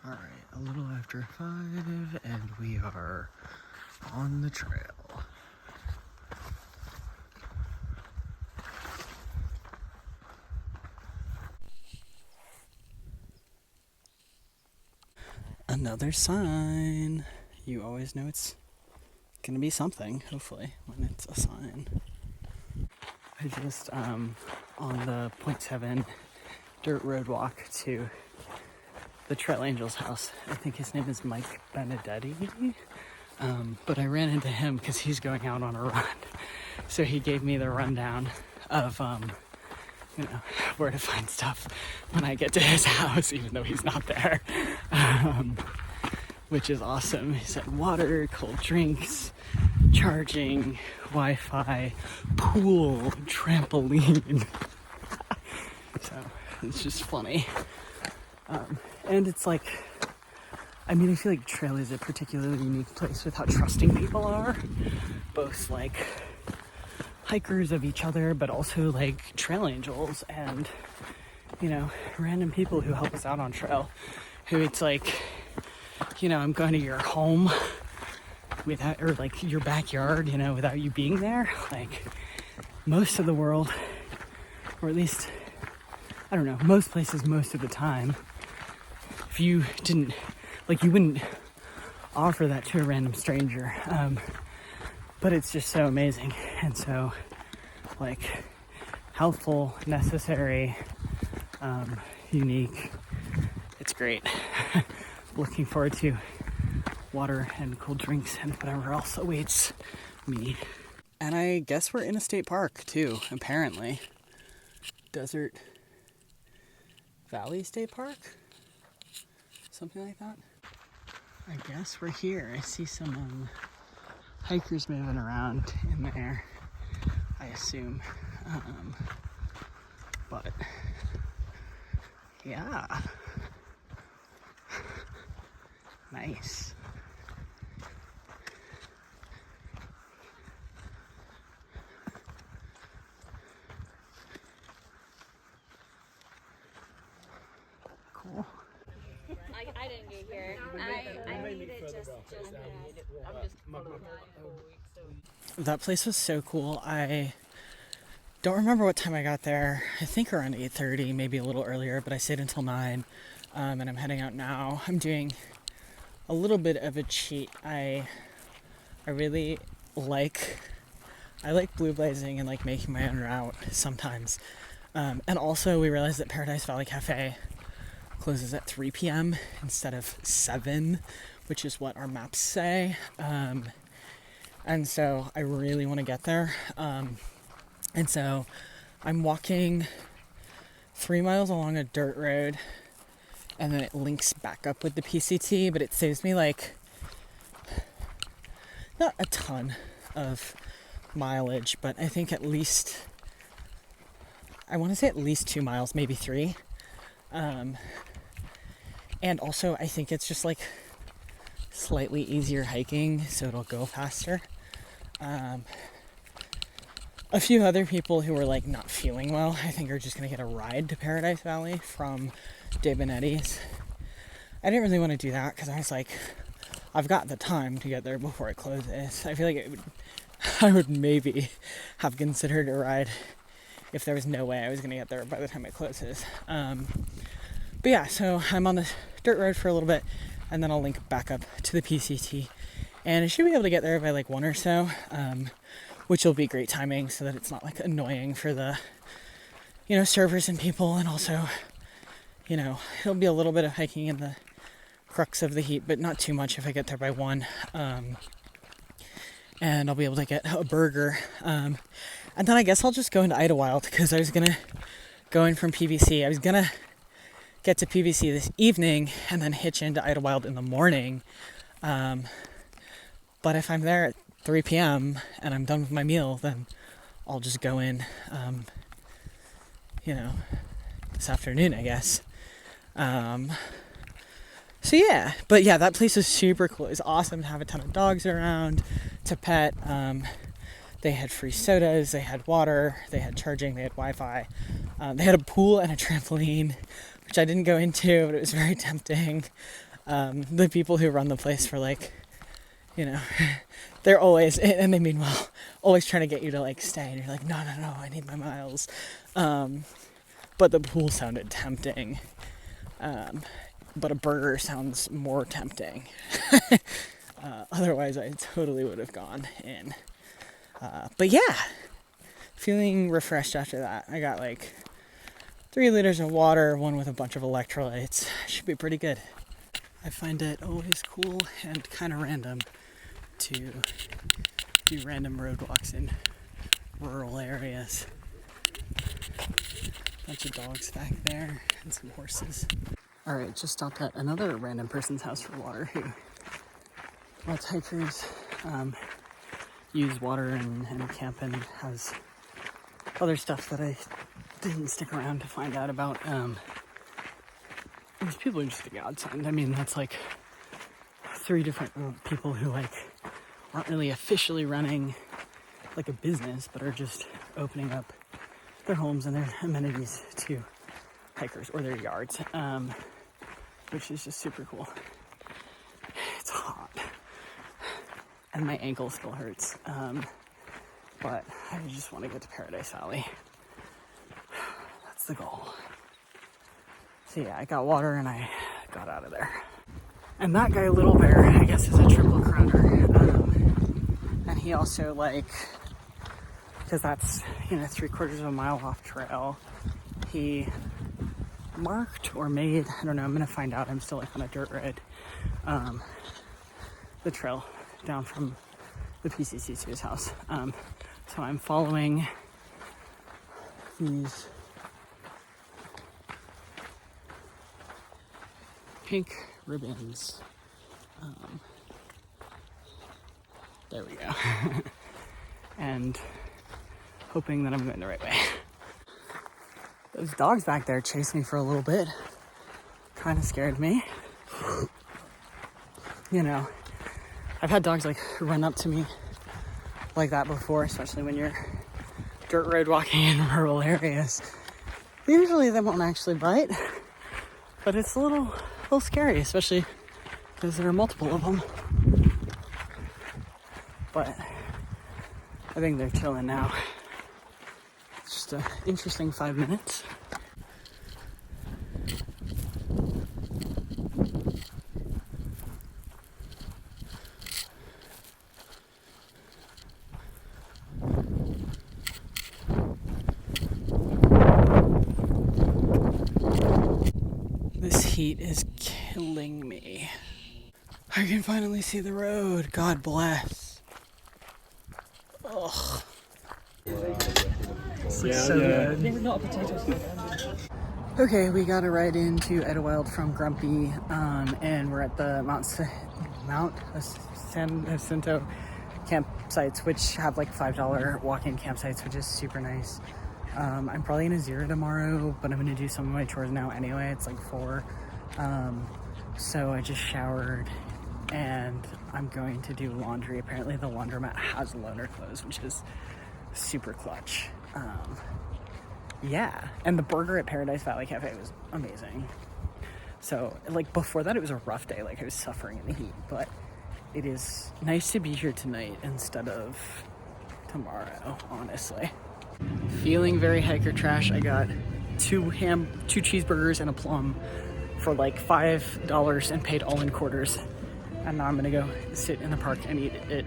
Alright, a little after 5, and we are on the trail. Another sign. You always know it's gonna be something, hopefully, when it's a sign. I just, on the 0.7 dirt road walk to the Trail Angel's house. I think his name is Mike Benedetti. But I ran into him because he's going out on a run. So he gave me the rundown of, where to find stuff when I get to his house, even though he's not there. Which is awesome. He said water, cold drinks, charging, Wi-Fi, pool, trampoline. So it's just funny. And it's like, I feel like trail is a particularly unique place with how trusting people are. Both like hikers of each other, but also like trail angels and, random people who help us out on trail. Who it's like, I'm going to your home without, or like your backyard, without you being there. Like most of the world, or at least, I don't know, most places, most of the time, if you didn't, you wouldn't offer that to a random stranger. But it's just so amazing. And so, helpful, necessary, unique. It's great. Looking forward to water and cold drinks and whatever else awaits me. And I guess we're in a state park, too, apparently. Desert Valley State Park? Something like that. I guess we're here. I see some hikers moving around in there, I assume. But yeah. Nice. Cool. I didn't get here. I need it just That place was so cool. I don't remember what time I got there. I think around 8:30, maybe a little earlier, but I stayed until 9. And I'm heading out now. I'm doing a little bit of a cheat. I really like blue blazing and like making my own route sometimes. And also we realized that Paradise Valley Cafe closes at 3 p.m. instead of 7, which is what our maps say. And so I really want to get there. And so I'm walking 3 miles along a dirt road, and then it links back up with the PCT, but it saves me not a ton of mileage, but I think at least 2 miles, maybe 3. And also I think it's just slightly easier hiking, so it'll go faster. A few other people who were not feeling well, I think are just gonna get a ride to Paradise Valley from De Benetti's. I didn't really want to do that because I was like, I've got the time to get there before it closes. I feel like I would maybe have considered a ride if there was no way I was gonna get there by the time it closes. But yeah, so I'm on the dirt road for a little bit, and then I'll link back up to the PCT, and I should be able to get there by 1 or so, which will be great timing so that it's not annoying for the servers and people, and also it'll be a little bit of hiking in the crux of the heat, but not too much if I get there by 1. And I'll be able to get a burger, and then I guess I'll just go into Idlewild, because I was gonna go in from PVC. I was gonna get to PVC this evening and then hitch into Idlewild in the morning. But if I'm there at 3 p.m. and I'm done with my meal, then I'll just go in, this afternoon, I guess. So yeah, but yeah, that place is super cool. It's awesome to have a ton of dogs around to pet. They had free sodas, they had water, they had charging, they had Wi-Fi. They had a pool and a trampoline, which I didn't go into, but it was very tempting. The people who run the place for like, you know, they're always, and they mean well, always trying to get you to like stay, and you're like, no, I need my miles. But the pool sounded tempting. But a burger sounds more tempting. Otherwise I totally would have gone in. But yeah, feeling refreshed after that. I got like 3 liters of water, one with a bunch of electrolytes. Should be pretty good. I find it always cool and kind of random to do random road walks in rural areas. Bunch of dogs back there and some horses. Alright, just stopped at another random person's house for water who lets hikers use water and camp, and has other stuff that I didn't stick around to find out about. These people are just a godsend. I mean, that's like 3 different people who like aren't really officially running like a business, but are just opening up their homes and their amenities to hikers, or their yards, which is just super cool. It's hot and my ankle still hurts, but I just want to get to Paradise Valley. That's the goal. So yeah, I got water and I got out of there. And that guy, Little Bear, I guess is a triple crowner, and he also like, because that's, you know, 3/4 of a mile off trail, he marked or made, I don't know, I'm gonna find out, I'm still like on a dirt road, the trail down from the PCC to his house. So I'm following these pink ribbons. There we go. And hoping that I'm going the right way. Those dogs back there chased me for a little bit. Kind of scared me. You know, I've had dogs like run up to me like that before, especially when you're dirt road walking in rural areas. Usually they won't actually bite, but it's a little scary, especially because there are multiple of them. But I think they're chilling now. It's just an interesting 5 minutes. This heat is killing me. I can finally see the road. God bless. Ugh. This is so good. Okay, we got a ride into Idlewild from Grumpy, and we're at the Mount San Jacinto campsites, which have like $5 walk-in campsites, which is super nice. I'm probably gonna zero tomorrow, but I'm gonna do some of my chores now anyway. It's like 4. So I just showered and I'm going to do laundry. Apparently the laundromat has loaner clothes, which is super clutch. Yeah, and the burger at Paradise Valley Cafe was amazing. So like before that, it was a rough day. Like I was suffering in the heat, but it is nice to be here tonight instead of tomorrow, honestly. Feeling very hiker trash. I got 2 cheeseburgers and a plum for like $5 and paid all in quarters. And now I'm gonna go sit in the park and eat it.